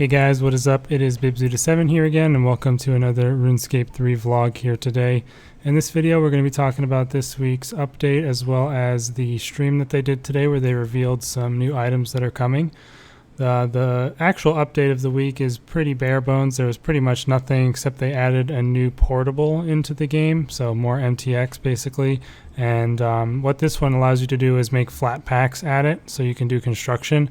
Hey guys, what is up? It is BibZuda7 here again, and welcome to another RuneScape 3 vlog here today. In this video, we're going to be talking about this week's update as well as the stream that they did today where they revealed some new items that are coming. The actual update of the week is pretty bare bones. There was pretty much nothing except they added a new portable into the game, so more MTX basically. And what this one allows you to do is make flat packs at it, so you can do construction.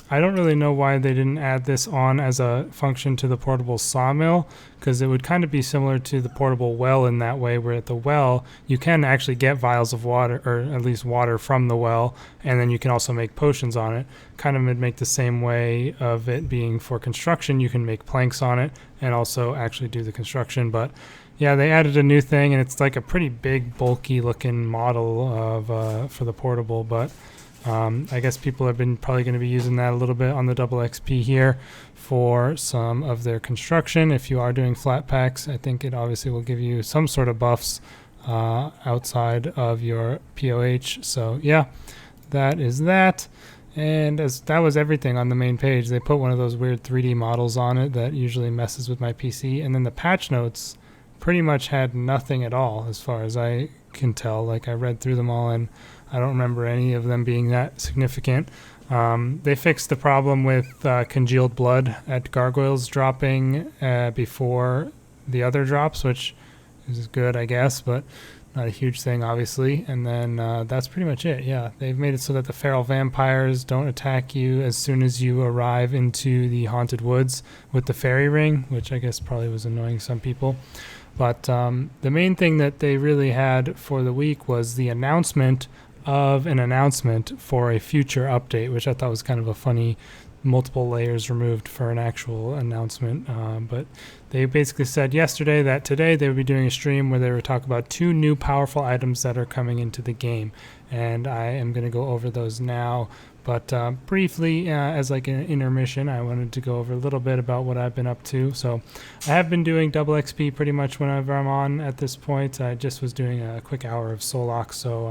I don't really know why they didn't add this on as a function to the portable sawmill, because it would kind of be similar to the portable well in that way, where at the well you can actually get vials of water, or at least water from the well, and then you can also make potions on it. Kind of would make the same way of it being for construction. You can make planks on it and also actually do the construction. But yeah, they added a new thing, and it's like a pretty big bulky looking model of for the portable, but I guess people have been probably going to be using that a little bit on the double XP here for some of their construction. If you are doing flat packs, I think it obviously will give you some sort of buffs outside of your POH. So yeah, that is that. And as that was everything on the main page. They put one of those weird 3D models on it that usually messes with my PC. And then the patch notes pretty much had nothing at all as far as I can tell. Like, I read through them all and I don't remember any of them being that significant. They fixed the problem with congealed blood at gargoyles dropping before the other drops, which is good, I guess, but not a huge thing, obviously. And then that's pretty much it. Yeah, they've made it so that the feral vampires don't attack you as soon as you arrive into the haunted woods with the fairy ring, which I guess probably was annoying some people. But the main thing that they really had for the week was the announcement of an announcement for a future update, which I thought was kind of a funny multiple layers removed for an actual announcement. But they basically said yesterday that today they would be doing a stream where they would talk about 2 new powerful items that are coming into the game. And I am going to go over those now. But briefly, as like an intermission, I wanted to go over a little bit about what I've been up to. So I have been doing double XP pretty much whenever I'm on at this point. I just was doing a quick hour of Solok, so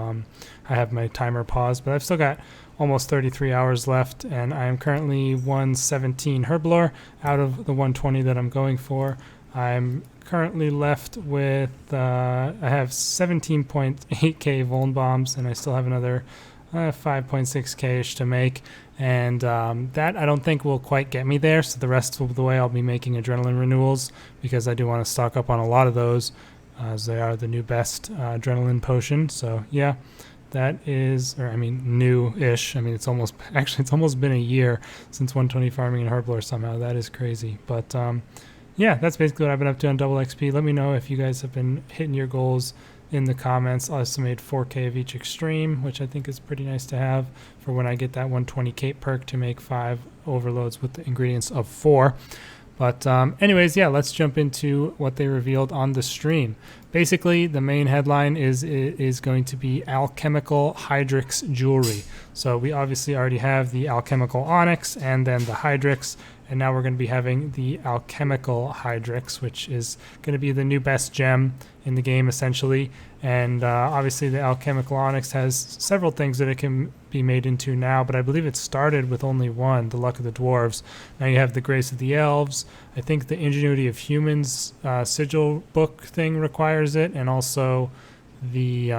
I have my timer paused. But I've still got almost 33 hours left, and I am currently 117 Herblore out of the 120 that I'm going for. I'm currently left with, I have 17.8k Vuln bombs, and I still have another 5.6k-ish to make, and that I don't think will quite get me there. So the rest of the way I'll be making adrenaline renewals, because I do want to stock up on a lot of those, as they are the new best adrenaline potion. So yeah, that is, or I mean new-ish. I mean it's almost been a year since 120 farming in Herblore somehow. That is crazy. But yeah, that's basically what I've been up to on double XP. Let me know if you guys have been hitting your goals in the comments. I also made 4k of each extreme, which I think is pretty nice to have for when I get that 120 cape perk to make 5 overloads with the ingredients of 4. But anyways, yeah, let's jump into what they revealed on the stream. Basically, the main headline is going to be Alchemical Hydrix jewelry. So we obviously already have the Alchemical Onyx and then the Hydrix, and now we're going to be having the Alchemical Hydrix, which is going to be the new best gem in the game, essentially. And obviously the Alchemical Onyx has several things that it can be made into now, but I believe it started with only one, the Luck of the Dwarves. Now you have the Grace of the Elves. I think the Ingenuity of Humans sigil book thing requires it, and also the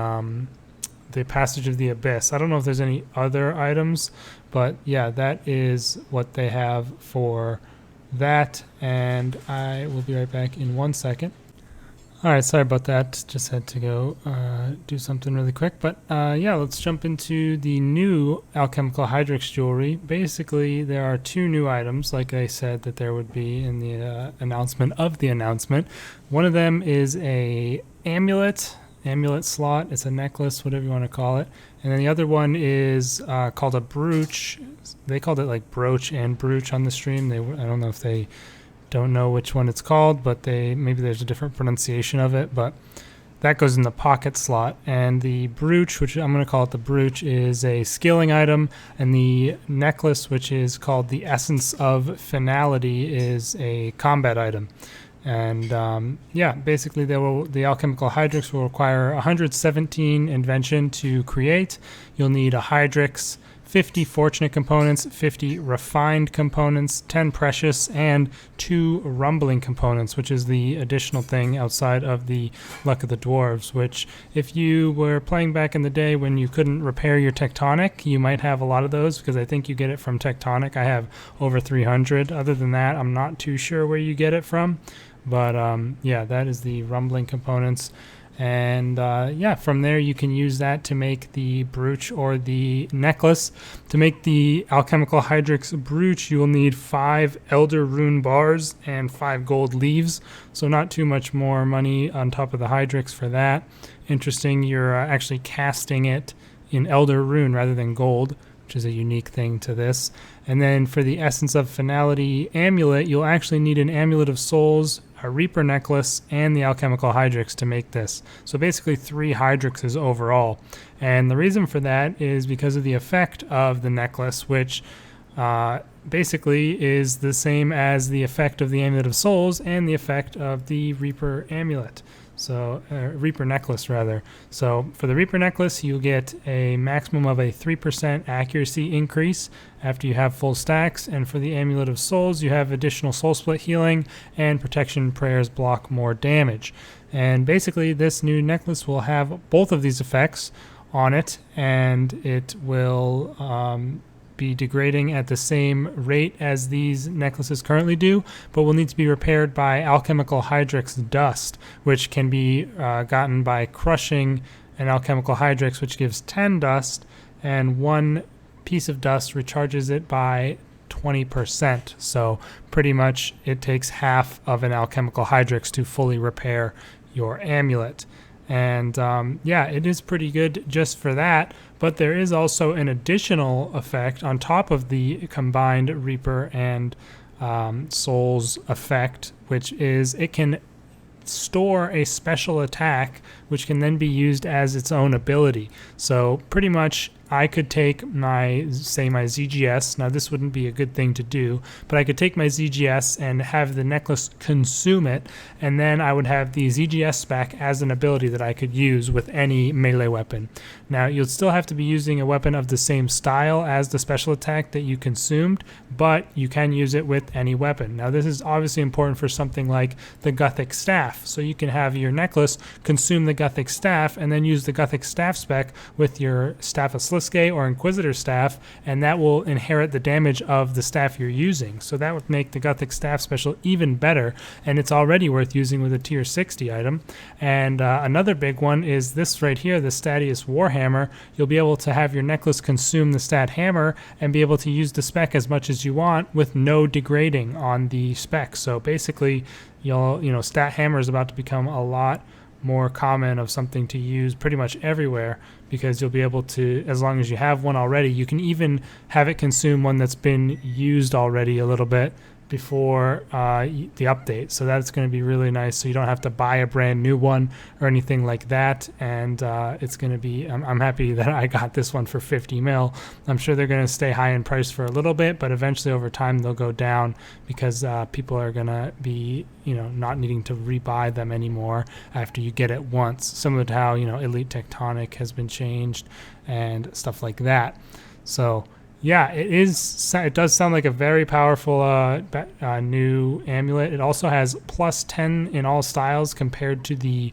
Passage of the Abyss. I don't know if there's any other items, but yeah, that is what they have for that, and I will be right back in 1 second. Alright, sorry about that, just had to go do something really quick, but yeah, let's jump into the new Alchemical Hydrix jewelry. Basically, there are 2 new items, like I said that there would be in the announcement of the announcement. One of them is a amulet slot. It's a necklace, whatever you want to call it. And then the other one is called a brooch. They called it like brooch and brooch on the stream. I don't know if they don't know which one it's called, but maybe there's a different pronunciation of it, but that goes in the pocket slot. And the brooch, which I'm going to call it the brooch, is a skilling item, and the necklace, which is called the Essence of Finality, is a combat item. And yeah, basically the Alchemical Hydrix will require 117 invention to create. You'll need a Hydrix, 50 fortunate components, 50 refined components, 10 precious, and 2 rumbling components, which is the additional thing outside of the Luck of the Dwarves, which if you were playing back in the day when you couldn't repair your Tectonic, you might have a lot of those, because I think you get it from Tectonic. I have over 300. Other than that, I'm not too sure where you get it from. But yeah, that is the rumbling components. And yeah, from there you can use that to make the brooch or the necklace. To make the Alchemical Hydrix brooch, you will need 5 Elder Rune bars and 5 gold leaves. So not too much more money on top of the Hydrix for that. Interesting, you're actually casting it in Elder Rune rather than gold, which is a unique thing to this. And then for the Essence of Finality amulet, you'll actually need an Amulet of Souls, a Reaper necklace, and the Alchemical Hydrix to make this. So basically 3 Hydrixes overall. And the reason for that is because of the effect of the necklace, which basically is the same as the effect of the Amulet of Souls and the effect of the Reaper amulet. So Reaper necklace rather. So for the Reaper necklace, you get a maximum of a 3% accuracy increase after you have full stacks, and for the Amulet of Souls, you have additional soul split healing and protection prayers block more damage. And basically this new necklace will have both of these effects on it, and it will be degrading at the same rate as these necklaces currently do, but will need to be repaired by Alchemical Hydrix dust, which can be gotten by crushing an Alchemical Hydrix, which gives 10 dust, and 1 piece of dust recharges it by 20%. So pretty much it takes half of an Alchemical Hydrix to fully repair your amulet. And yeah, it is pretty good just for that, but there is also an additional effect on top of the combined Reaper and Souls effect, which is it can store a special attack which can then be used as its own ability. So pretty much I could take my ZGS, now this wouldn't be a good thing to do, but I could take my ZGS and have the necklace consume it, and then I would have the ZGS spec as an ability that I could use with any melee weapon. Now you'll still have to be using a weapon of the same style as the special attack that you consumed, but you can use it with any weapon. Now this is obviously important for something like the Gothic Staff, so you can have your necklace consume the Gothic Staff and then use the Gothic Staff spec with your Staff of Sliske or Inquisitor Staff, and that will inherit the damage of the staff you're using. So that would make the Gothic Staff special even better, and it's already worth using with a tier 60 item. And another big one is this right here, the Stadius Warhammer. You'll be able to have your necklace consume the stat hammer and be able to use the spec as much as you want with no degrading on the spec. So basically, stat hammer is about to become a lot more common of something to use pretty much everywhere, because you'll be able to, as long as you have one already, you can even have it consume one that's been used already a little bit before the update. So that's going to be really nice, so you don't have to buy a brand new one or anything like that. And it's going to be, I'm happy that I got this one for 50 mil. I'm sure they're going to stay high in price for a little bit, but eventually over time they'll go down, because people are going to be not needing to rebuy them anymore after you get it once, similar to how Elite Tectonic has been changed and stuff like that. So yeah, it does sound like a very powerful new amulet. It also has plus 10 in all styles compared to the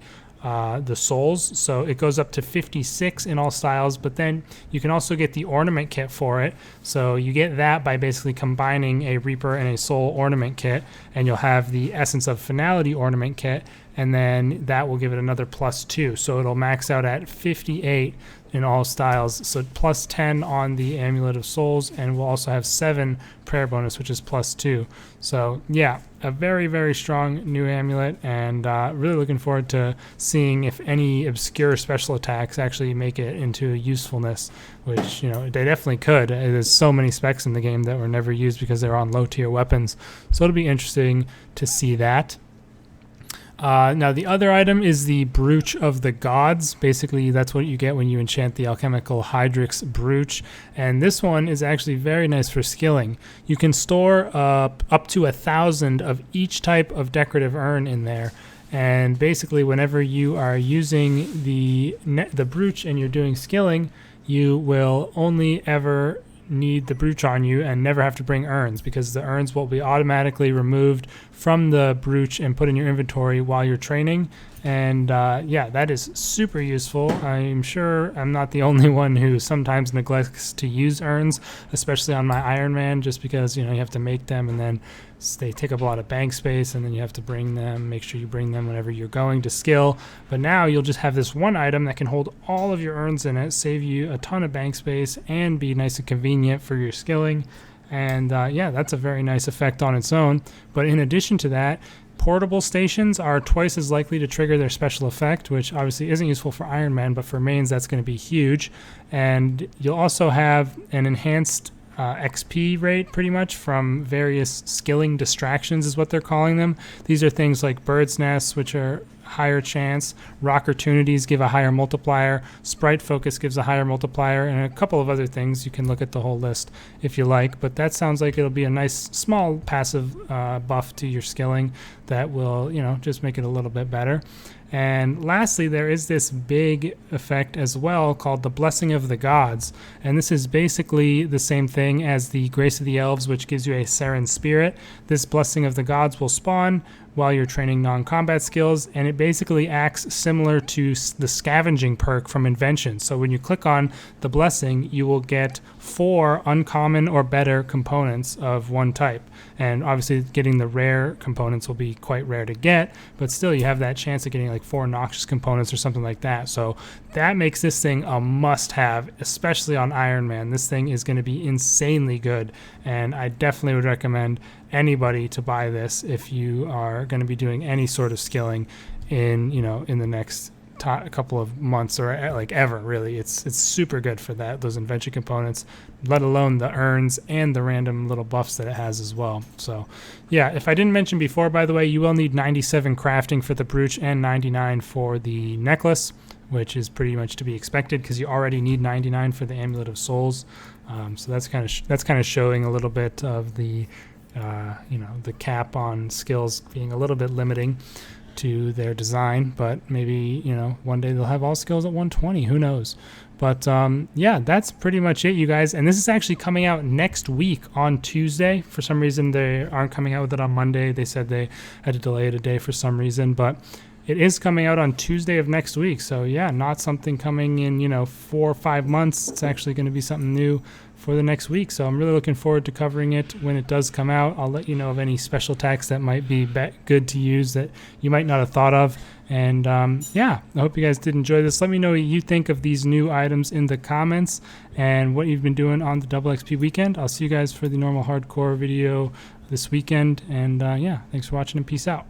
souls, so it goes up to 56 in all styles. But then you can also get the ornament kit for it, so you get that by basically combining a Reaper and a Soul ornament kit, and you'll have the Essence of Finality ornament kit, and then that will give it another plus 2, so it'll max out at 58 in all styles. So plus 10 on the Amulet of Souls, and we'll also have 7 prayer bonus, which is plus 2. So yeah, a very, very strong new amulet, and really looking forward to seeing if any obscure special attacks actually make it into usefulness, which they definitely could. There's so many specs in the game that were never used because they're on low tier weapons, so it'll be interesting to see that. Now the other item is the Brooch of the Gods. Basically that's what you get when you enchant the Alchemical Hydrix Brooch, and this one is actually very nice for skilling. You can store up to 1,000 of each type of decorative urn in there, and basically whenever you are using the Brooch and you're doing skilling, you will only ever need the Brooch on you and never have to bring urns, because the urns will be automatically removed from the Brooch and put in your inventory while you're training. And yeah, that is super useful. I'm sure I'm not the only one who sometimes neglects to use urns, especially on my Iron Man, just because, you know, you have to make them and then they take up a lot of bank space, and then you have to bring them, make sure you bring them whenever you're going to skill. But now you'll just have this one item that can hold all of your urns in it, save you a ton of bank space, and be nice and convenient for your skilling. And yeah, that's a very nice effect on its own. But in addition to that, portable stations are twice as likely to trigger their special effect, which obviously isn't useful for Iron Man, but for mains that's going to be huge. And you'll also have an enhanced XP rate, pretty much, from various skilling distractions is what they're calling them. These are things like Bird's Nests, which are higher chance, Rockertunities give a higher multiplier, Sprite Focus gives a higher multiplier, and a couple of other things. You can look at the whole list if you like, but that sounds like it'll be a nice small passive buff to your skilling that will, you know, just make it a little bit better. And lastly, there is this big effect as well called the Blessing of the Gods. And this is basically the same thing as the Grace of the Elves, which gives you a Seren Spirit. This Blessing of the Gods will spawn while you're training non-combat skills, and it basically acts similar to the scavenging perk from Invention. So when you click on the Blessing, you will get 4 uncommon or better components of one type. And obviously getting the rare components will be quite rare to get, but still you have that chance of getting like 4 noxious components or something like that. So that makes this thing a must-have, especially on Iron Man. This thing is going to be insanely good, and I definitely would recommend anybody to buy this if you are going to be doing any sort of skilling in, you know, in the next couple of months, or like ever, really. It's super good for that, those invention components, let alone the urns and the random little buffs that it has as well. So yeah, if I didn't mention before, by the way, you will need 97 crafting for the Brooch and 99 for the necklace, which is pretty much to be expected because you already need 99 for the Amulet of Souls. So that's kind of showing a little bit of the you know, the cap on skills being a little bit limiting to their design, but maybe, you know, one day they'll have all skills at 120, who knows. But yeah, that's pretty much it, you guys. And this is actually coming out next week on Tuesday. For some reason they aren't coming out with it on Monday. They said they had to delay it a day for some reason, but it is coming out on Tuesday of next week. So yeah, not something coming in, you know, 4 or 5 months. It's actually going to be something new for the next week. So I'm really looking forward to covering it when it does come out. I'll let you know of any special attacks that might be good to use that you might not have thought of. And yeah, I hope you guys did enjoy this. Let me know what you think of these new items in the comments and what you've been doing on the Double XP weekend. I'll see you guys for the normal hardcore video this weekend. And yeah, thanks for watching and peace out.